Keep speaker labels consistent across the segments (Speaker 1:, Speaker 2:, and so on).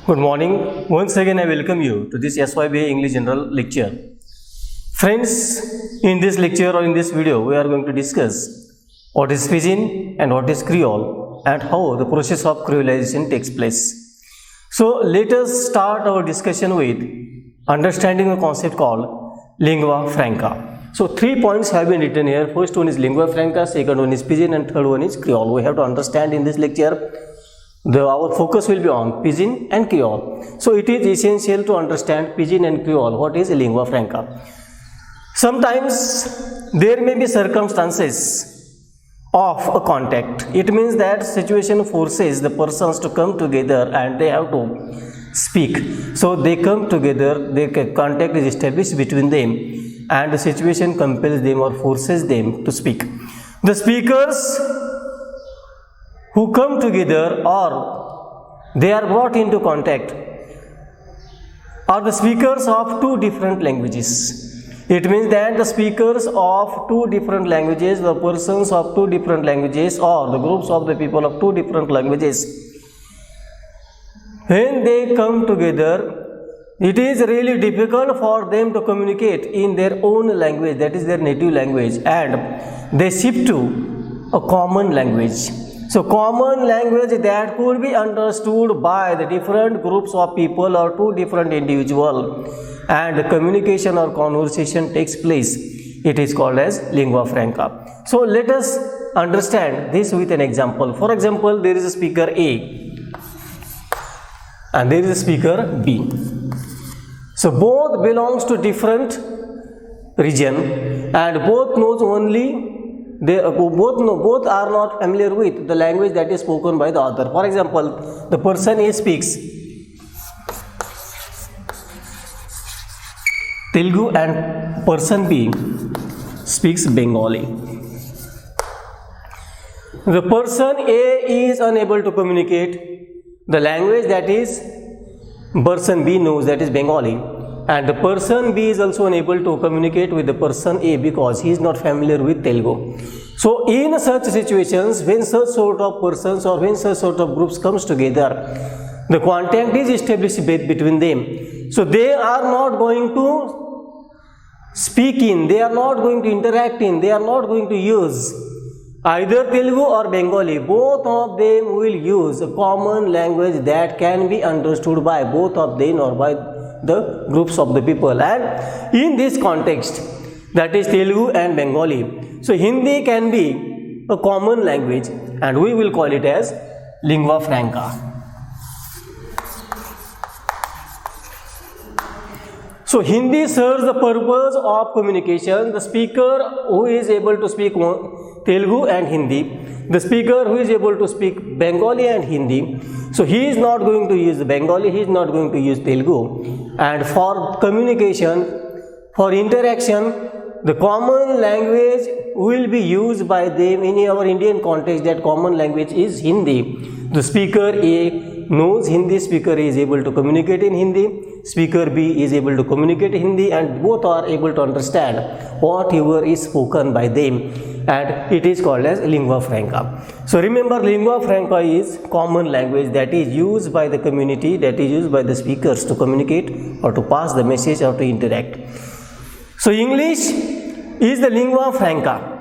Speaker 1: Good morning. Once again, I welcome you to this SYBA English General lecture. Friends, in this lecture or in this video, we are going to discuss what is Pidgin and what is Creole and how the process of creolization takes place. So, let us start our discussion with understanding a concept called lingua franca. So, 3 points have been written here. First one is lingua franca, second one is Pidgin, and third one is Creole. We have to understand in this lecture. Our focus will be on Pidgin and Creole. So it is essential to understand Pidgin and Creole. What is lingua franca? Sometimes there may be circumstances of a contact. It means that situation forces the persons to come together and they have to speak. So they come together, their contact is established between them and the situation compels them or forces them to speak. The speakers who come together or they are brought into contact are the speakers of two different languages. It means that the speakers of two different languages, the persons of two different languages or the groups of the people of two different languages, when they come together, it is really difficult for them to communicate in their own language, that is their native language, and they shift to a common language. So, common language that could be understood by the different groups of people or two different individuals, and the communication or conversation takes place. It is called as lingua franca. So, let us understand this with an example. For example, there is a speaker A and there is a speaker B. So, both belongs to different region and both knows only both are not familiar with the language that is spoken by the other. For example, the person A speaks Telugu and person B speaks Bengali. The person A is unable to communicate the language that is person B knows, that is Bengali, and the person B is also unable to communicate with the person A because he is not familiar with Telugu. So, in such situations, when such sort of persons or when such sort of groups comes together, the contact is established between them. So, they are not going to speak in, they are not going to interact in, they are not going to use either Telugu or Bengali. Both of them will use a common language that can be understood by both of them or by the groups of the people, and in this context, that is Telugu and Bengali, so Hindi can be a common language and we will call it as lingua franca. So Hindi serves the purpose of communication. The speaker who is able to speak Telugu and Hindi, the speaker who is able to speak Bengali and Hindi, so he is not going to use Bengali, he is not going to use Telugu, and for communication, for interaction, the common language will be used by them. In our Indian context, that common language is Hindi. The speaker A knows Hindi, speaker A is able to communicate in Hindi, speaker B is able to communicate in Hindi, and both are able to understand whatever is spoken by them, and it is called as lingua franca. So remember, lingua franca is common language that is used by the community, that is used by the speakers to communicate or to pass the message or to interact. So English is the lingua franca.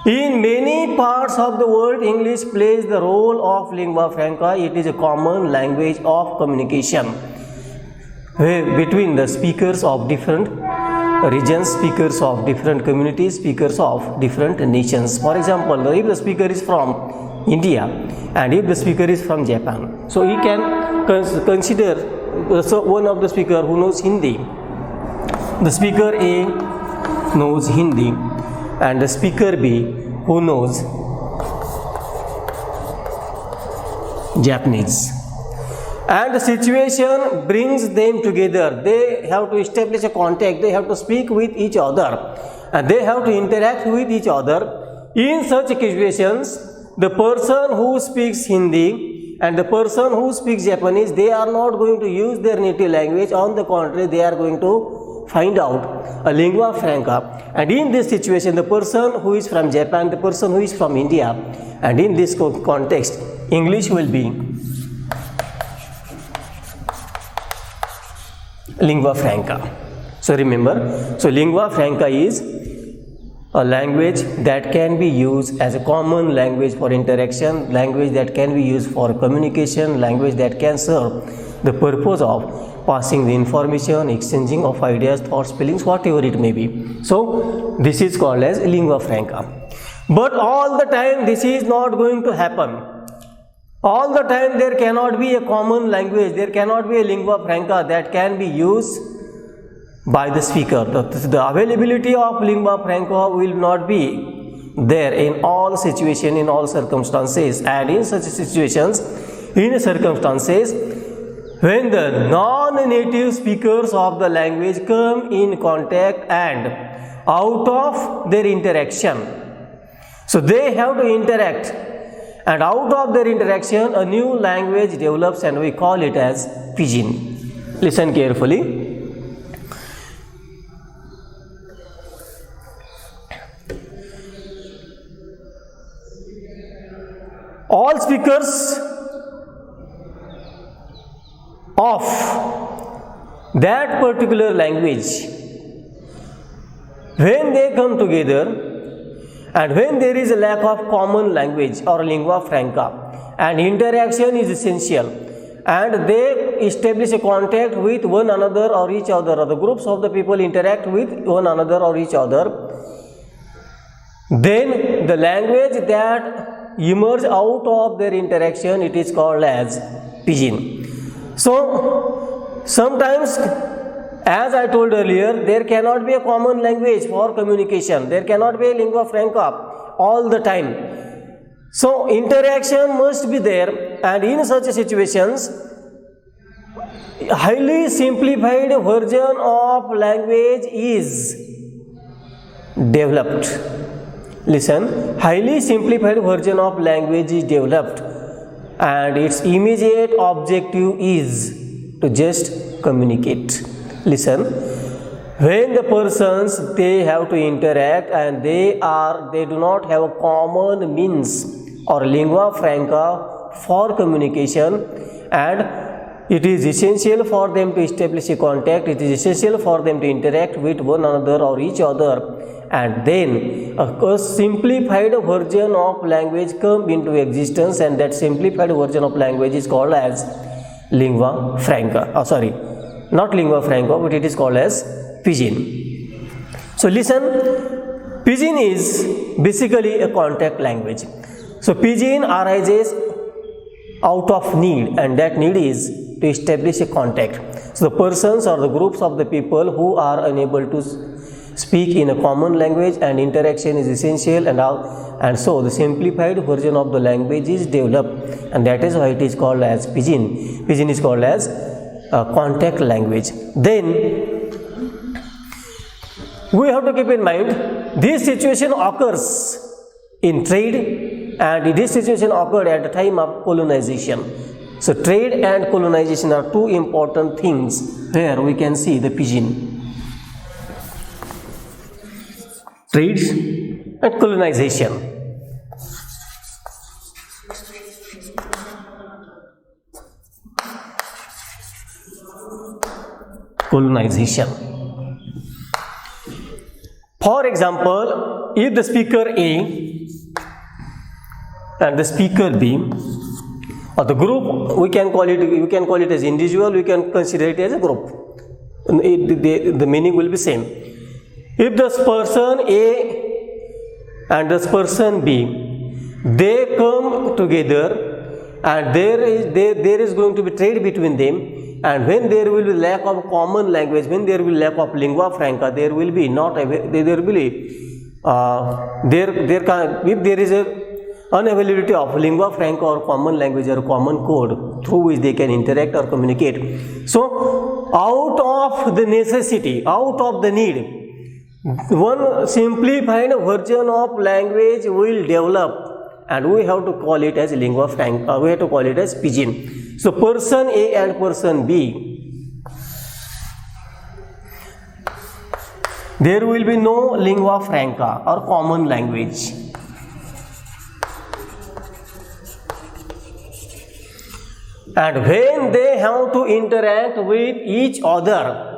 Speaker 1: In many parts of the world, English plays the role of lingua franca. It is a common language of communication between the speakers of different regions, speakers of different communities, speakers of different nations. For example, if the speaker is from India and if the speaker is from Japan, so he can consider one of the speaker who knows Hindi. The speaker A knows Hindi and the speaker B who knows Japanese, and the situation brings them together. They have to establish a contact, they have to speak with each other and they have to interact with each other. In such situations, the person who speaks Hindi and the person who speaks Japanese, they are not going to use their native language. On the contrary, they are going to find out a lingua franca, and in this situation, the person who is from Japan, the person who is from India, and in this context, English will be lingua franca. So remember, so lingua franca is a language that can be used as a common language for interaction, language that can be used for communication, language that can serve the purpose of passing the information, exchanging of ideas, thoughts, feelings, whatever it may be. So this is called as lingua franca. But all the time this is not going to happen. All the time there cannot be a common language, there cannot be a lingua franca that can be used by the speaker. The availability of lingua franca will not be there in all situations, in all circumstances, and in such situations, in circumstances when the non-native speakers of the language come in contact and out of their interaction. So they have to interact, and out of their interaction a new language develops, and we call it as pidgin. Listen carefully. All speakers of that particular language, when they come together and when there is a lack of common language or lingua franca and interaction is essential, and they establish a contact with one another or each other, or the groups of the people interact with one another or each other, then the language that emerge out of their interaction, it is called as pidgin. So sometimes, as I told earlier, there cannot be a common language for communication, there cannot be a lingua franca all the time. So interaction must be there, and in such situations highly simplified version of language is developed. Listen, highly simplified version of language is developed, and its immediate objective is to just communicate. Listen, when the persons they have to interact and they do not have a common means or lingua franca for communication, and it is essential for them to establish a contact, it is essential for them to interact with one another or each other, and then a simplified version of language come into existence, and that simplified version of language is called as lingua franca. Not lingua franca, but it is called as pidgin. So listen, pidgin is basically a contact language. So pidgin arises out of need, and that need is to establish a contact. So the persons or the groups of the people who are unable to speak in a common language and interaction is essential, and so the simplified version of the language is developed, and that is why it is called as pidgin. Pidgin is called as contact language. Then we have to keep in mind this situation occurs in trade, and this situation occurred at the time of colonization. So trade and colonization are two important things where we can see the pidgin. Trade and colonization. Colonization. For example, if the speaker A and the speaker B, or the group, we can call it as individual, we can consider it as a group. The meaning will be same. If this person A and this person B, they come together, and there is going to be trade between them, and when there will be lack of common language, when there will be lack of lingua franca, if there is a unavailability of lingua franca or common language or common code through which they can interact or communicate. So out of the necessity, out of the need, one simplified version of language will develop, and we have to call it as lingua franca, we have to call it as pidgin. So person A and person B, there will be no lingua franca or common language. and when they have to interact with each other,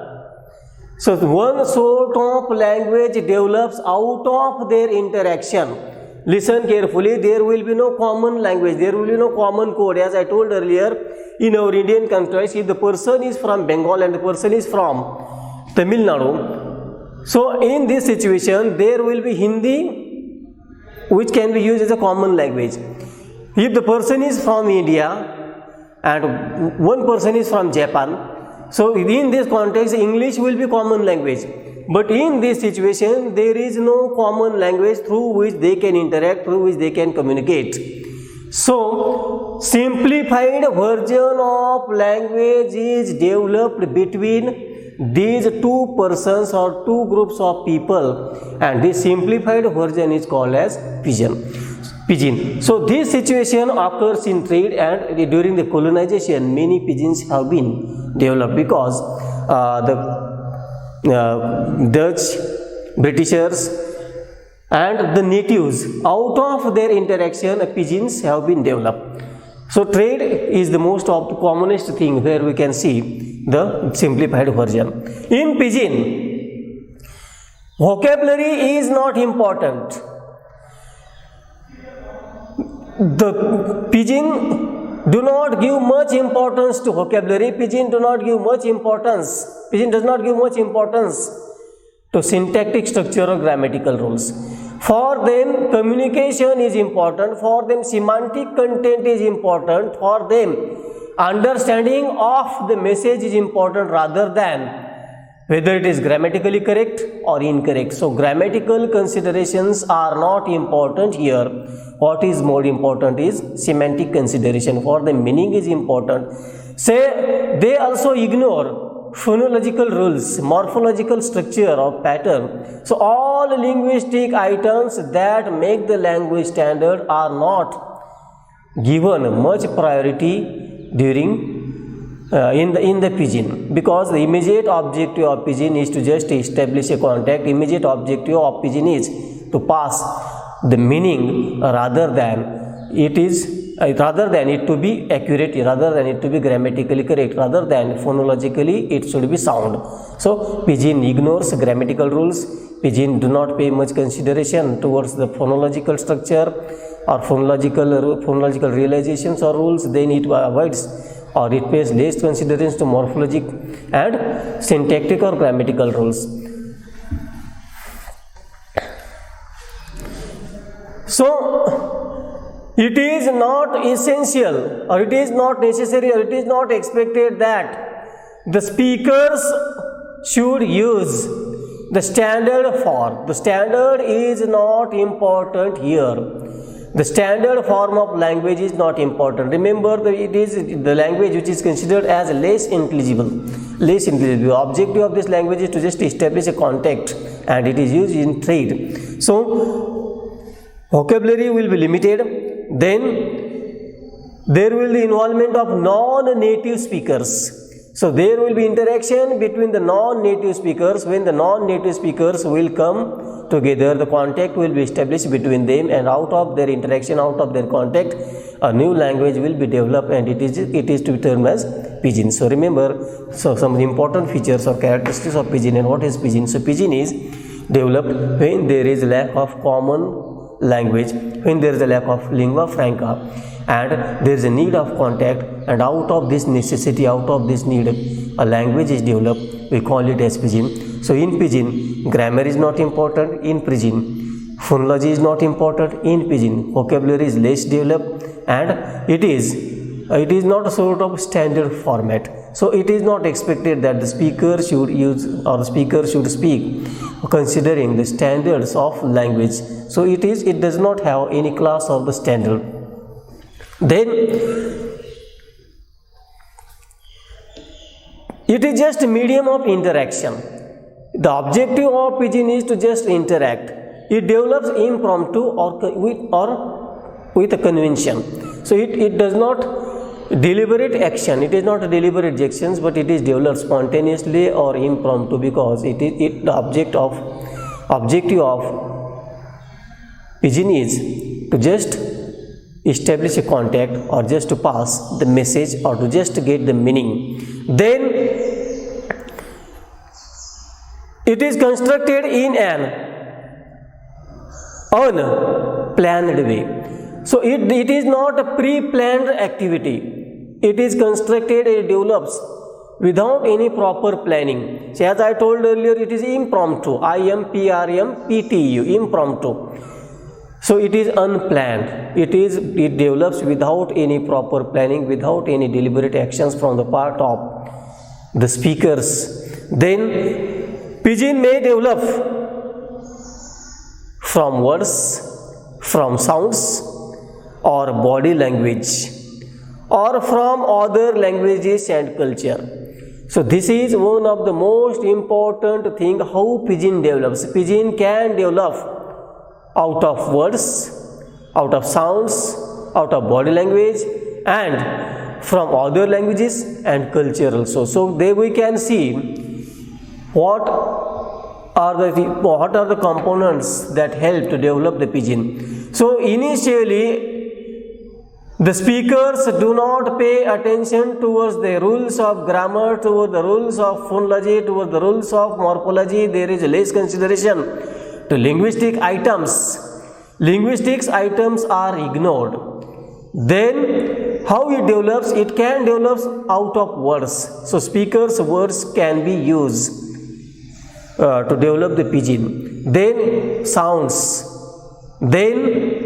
Speaker 1: so one sort of language develops out of their interaction. Listen carefully, there will be no common language, there will be no common code. As I told earlier, in our Indian context, if the person is from Bengal and the person is from Tamil Nadu, so in this situation, there will be Hindi, which can be used as a common language. If the person is from India and one person is from Japan, so in this context, English will be common language. But in this situation, there is no common language through which they can interact, through which they can communicate. So, simplified version of language is developed between these two persons or two groups of people, and this simplified version is called as Pidgin. So, this situation occurs in trade, and during the colonization, many pidgins have been developed because the Dutch, Britishers and the natives, out of their interaction, pidgins have been developed. So trade is the most of the commonest thing where we can see the simplified version. In pidgin, vocabulary is not important. The pidgin do not give much importance to vocabulary. Pidgin does not give much importance to syntactic structure or grammatical rules. For them, communication is important. For them, semantic content is important. For them, understanding of the message is important rather than whether it is grammatically correct or incorrect. So, grammatical considerations are not important here. What is more important is semantic consideration. For the meaning is important. Say, they also ignore phonological rules, morphological structure or pattern. So, all linguistic items that make the language standard are not given much priority during in the pidgin, because the immediate objective of pidgin is to just establish a contact. Immediate objective of pidgin is to pass the meaning rather than it to be accurate, rather than it to be grammatically correct, rather than phonologically it should be sound. So pidgin ignores grammatical rules. Pidgin do not pay much consideration towards the phonological structure or phonological realizations or rules. Then it avoids or it pays less consideration to morphologic and syntactic or grammatical rules. So, it is not essential or it is not necessary or it is not expected that the speakers should use the standard form. The standard is not important here. The standard form of language is not important. Remember, it is the language which is considered as less intelligible. The objective of this language is to just establish a contact, and it is used in trade. So, vocabulary will be limited. Then, there will be involvement of non-native speakers. So, there will be interaction between the non-native speakers. When the non-native speakers will come together, the contact will be established between them, and out of their interaction, out of their contact, a new language will be developed, and it is to be termed as pidgin. So remember, some important features or characteristics of pidgin. And what is pidgin? So pidgin is developed when there is lack of common language, when there is a lack of lingua franca, and there is a need of contact, and out of this necessity, out of this need, a language is developed. We call it as pidgin. So in pidgin, grammar is not important. In pidgin, phonology is not important. In pidgin, vocabulary is less developed, and it is not a sort of standard format. So it is not expected that the speaker should use or the speaker should speak considering the standards of language. So it does not have any class of the standard. Then it is just a medium of interaction. The objective of pidgin is to just interact. It develops impromptu or with a convention. So it does not deliberate action. It is not a deliberate actions, but it is developed spontaneously or impromptu, because the objective of pidgin is to just establish a contact or just to pass the message or to just get the meaning, then it is constructed in an unplanned way. So it is not a pre-planned activity. It is constructed, it develops without any proper planning. So as I told earlier, it is impromptu. IMPRMPTU, impromptu. So it is unplanned. It develops without any proper planning, without any deliberate actions from the part of the speakers. Then pidgin may develop from words, from sounds or body language, or from other languages and culture. So this is one of the most important thing how pidgin develops. Pidgin can develop out of words, out of sounds, out of body language, and from other languages and culture also. So there we can see what are the components that help to develop the pidgin. So initially the speakers do not pay attention towards the rules of grammar, towards the rules of phonology, towards the rules of morphology. There is less consideration to linguistic items. Linguistics items are ignored. Then how it develops? It can develop out of words. So speakers' words can be used to develop the pidgin. Then sounds. Then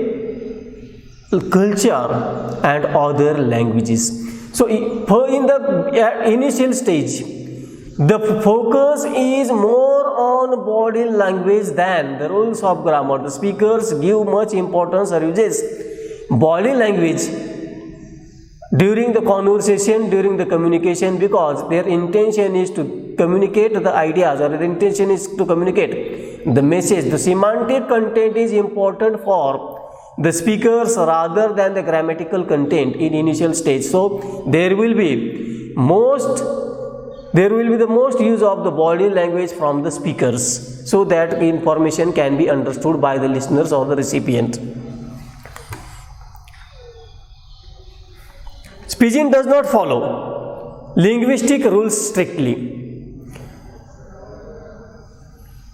Speaker 1: culture and other languages. So in the initial stage, the focus is more on body language than the rules of grammar. The speakers give much importance or uses body language during the conversation, during the communication, because their intention is to communicate the ideas, or their intention is to communicate the message. The semantic content is important for the speakers rather than the grammatical content in initial stage. So there will be the most use of the body language from the speakers, so that information can be understood by the listeners or the recipient. Pidgin does not follow linguistic rules strictly.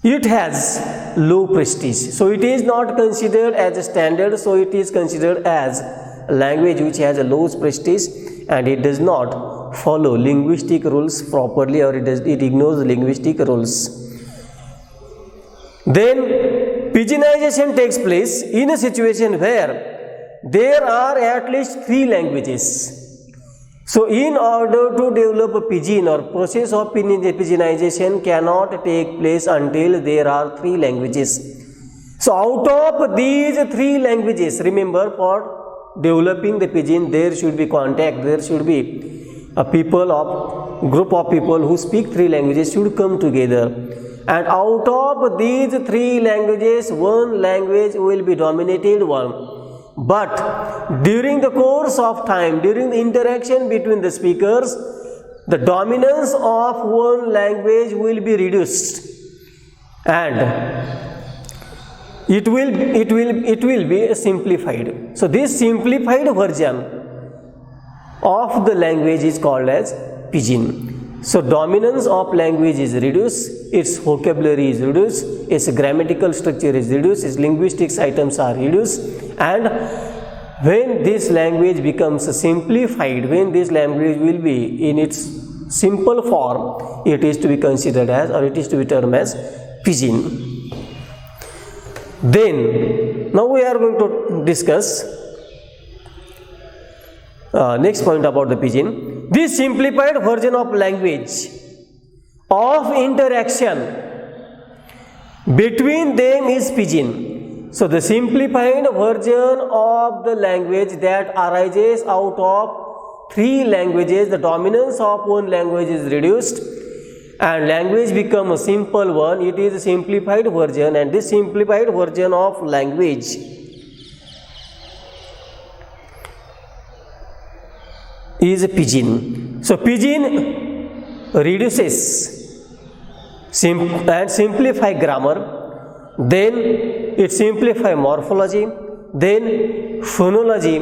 Speaker 1: It has low prestige, so it is not considered as a standard. So it is considered as a language which has a low prestige, and it does not follow linguistic rules properly, or it ignores linguistic rules. Then pidginization takes place in a situation where there are at least 3 languages. So in order to develop a pidgin, or process of pidginization cannot take place until there are 3 languages. So out of these 3 languages, remember, for developing the pidgin, there should be contact, there should be a group of people who speak 3 languages should come together. And out of these 3 languages, one language will be dominated one. But during the course of time, during the interaction between the speakers, the dominance of one language will be reduced, and it will be simplified. So this simplified version of the language is called as pidgin. So dominance of language is reduced, its vocabulary is reduced, its grammatical structure is reduced, its linguistics items are reduced, and when this language becomes simplified, when this language will be in its simple form, it is to be considered as, or it is to be termed as pidgin. Then now we are going to discuss next point about the pidgin. This simplified version of language of interaction between them is pidgin. So the simplified version of the language that arises out of 3 languages, the dominance of one language is reduced and language becomes a simple one. It is a simplified version, and this simplified version of language is a pidgin. So pidgin reduces and simplify grammar, then it simplify morphology, then phonology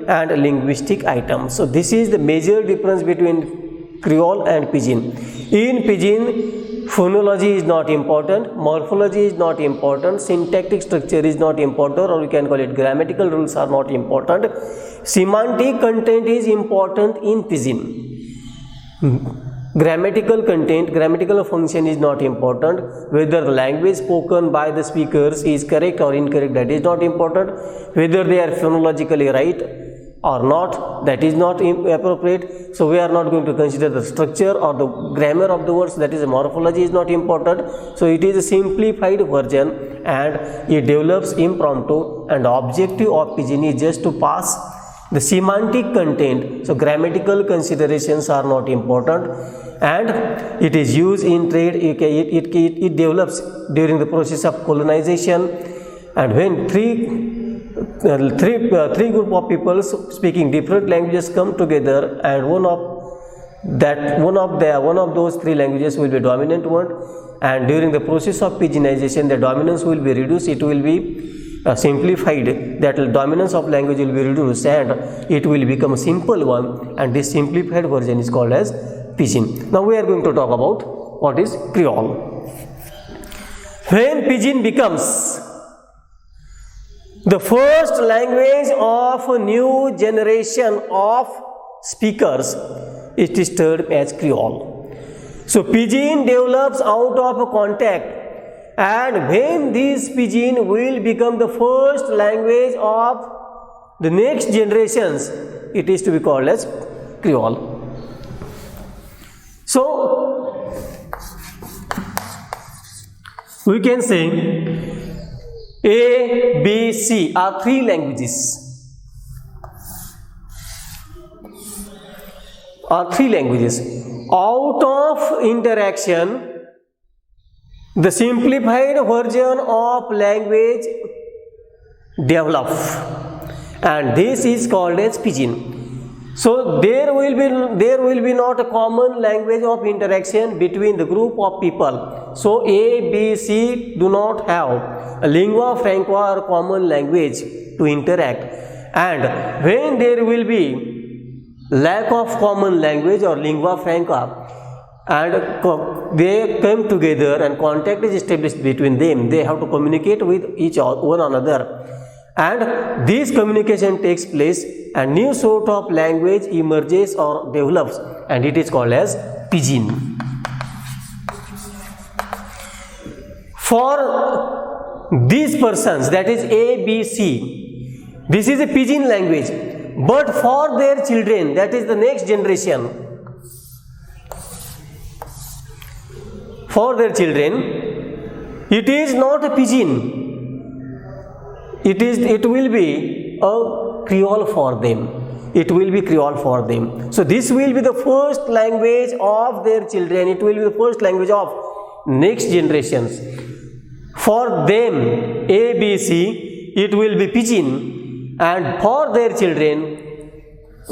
Speaker 1: and linguistic items. So this is the major difference between Creole and Pidgin. In Pidgin, phonology is not important, morphology is not important, syntactic structure is not important, or we can call it grammatical rules are not important. Semantic content is important in Pidgin. Grammatical content, grammatical function is not important. Whether the language spoken by the speakers is correct or incorrect, that is not important. Whether they are phonologically right or not, that is not appropriate. So we are not going to consider the structure or the grammar of the words, that is morphology is not important. So it is a simplified version and it develops impromptu, and objective of Pidgin is just to pass the semantic content. So grammatical considerations are not important, and it is used in trade. It develops during the process of colonization, and when three group of people speaking different languages come together, and one of those three languages will be dominant one, and during the process of Pidginization the dominance will be reduced, it will be simplified, that dominance of language will be reduced and it will become a simple one, and this simplified version is called as Pidgin. Now we are going to talk about what is Creole. When Pidgin becomes the first language of a new generation of speakers, it is termed as Creole. So Pidgin develops out of a contact, and when this Pidgin will become the first language of the next generations, it is to be called as Creole. So we can say A, B, C are three languages. Out of interaction, the simplified version of language develop, and this is called as Pidgin. So there will be not a common language of interaction between the group of people. So A, B, C do not have a lingua franca or common language to interact, and when there will be lack of common language or lingua franca, and they come together and contact is established between them, they have to communicate with one another, and this communication takes place and new sort of language emerges or develops, and it is called as Pidgin. For these persons, that is A, B, C, this is a Pidgin language, but for their children, that is the next generation, for their children, it is not a Pidgin. It will be a Creole for them. It will be Creole for them. So this will be the first language of their children. It will be the first language of next generations. For them, A, B, C, it will be Pidgin, and for their children,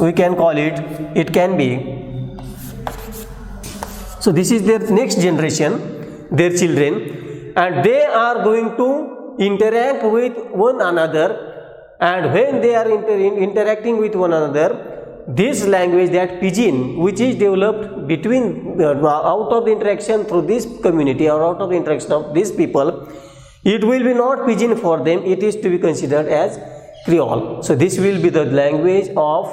Speaker 1: we can call it can be. So this is their next generation, their children, and they are going to interact with one another, and when they are interacting with one another, this language, that Pidgin, which is developed between out of the interaction through this community or out of the interaction of these people, it will be not Pidgin for them, it is to be considered as Creole. So this will be the language of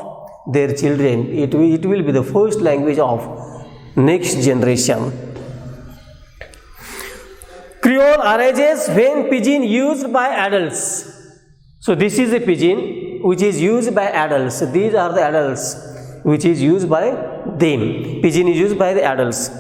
Speaker 1: their children. It will be the first language of next generation. Creole arises when Pidgin used by adults. So this is a Pidgin which is used by adults. So these are the adults which is used by them. Pidgin is used by the adults.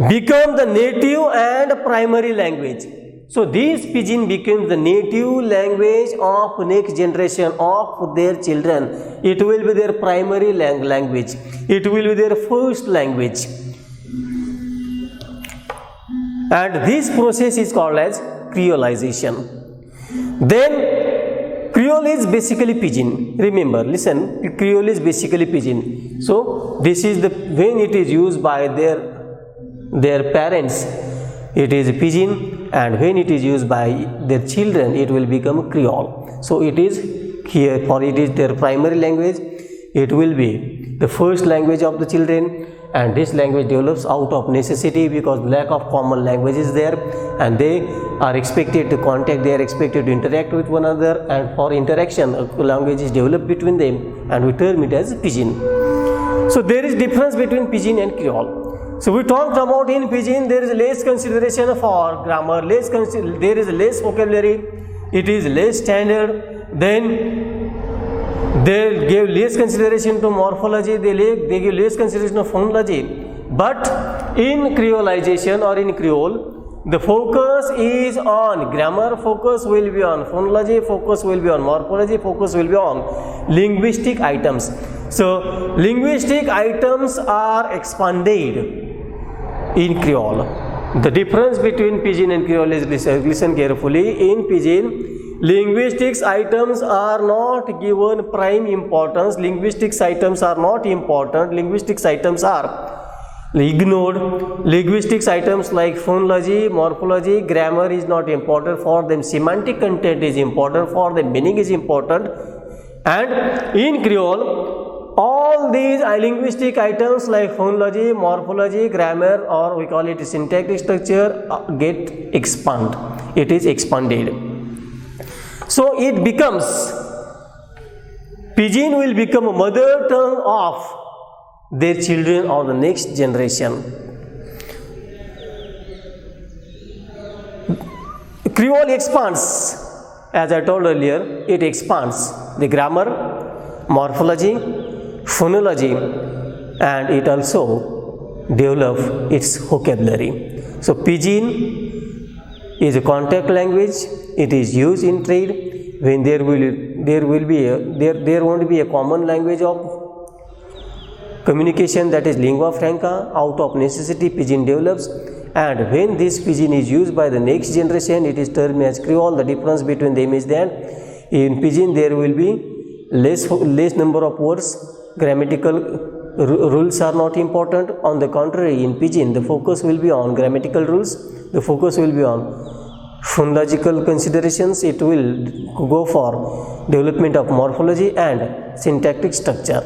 Speaker 1: Become the native and primary language. So this Pidgin becomes the native language of next generation of their children. It will be their primary language. It will be their first language. And this process is called as creolization. Then Creole is basically Pidgin. Remember, listen, Creole is basically Pidgin. So this is when it is used by their parents, it is Pidgin, and when it is used by their children, it will become Creole. So it is here, for it is their primary language, it will be the first language of the children, and this language develops out of necessity because lack of common language is there, and they are expected to contact, they are expected to interact with one another, and for interaction a language is developed between them, and we term it as Pidgin. So there is difference between Pidgin and Creole. So we talked about in Pidgin there is less consideration for grammar, there is less vocabulary, it is less standard, then they give less consideration to morphology, they give less consideration to phonology. But in Creolization or in Creole, the focus is on grammar, focus will be on phonology, focus will be on morphology, focus will be on linguistic items. So linguistic items are expanded in Creole. The difference between Pidgin and Creole is, listen carefully, in Pidgin, linguistics items are not given prime importance, linguistics items are not important, linguistics items are ignored. Linguistics items like phonology, morphology, grammar is not important, for them semantic content is important, for them meaning is important. And in Creole, all these linguistic items like phonology, morphology, grammar, or we call it syntactic structure, get expanded. It is expanded. So it becomes, Pidgin will become a mother tongue of their children or the next generation. Creole expands, as I told earlier, it expands the grammar, morphology, phonology, and it also develops its vocabulary. So Pidgin is a contact language, it is used in trade when there won't be a common language of communication, that is lingua franca. Out of necessity Pidgin develops, and when this Pidgin is used by the next generation, it is termed as Creole. The difference between them is that in Pidgin there will be less number of words, grammatical rules are not important. On the contrary, in Pidgin the focus will be on grammatical rules, the focus will be on phonological considerations, it will go for development of morphology and syntactic structure.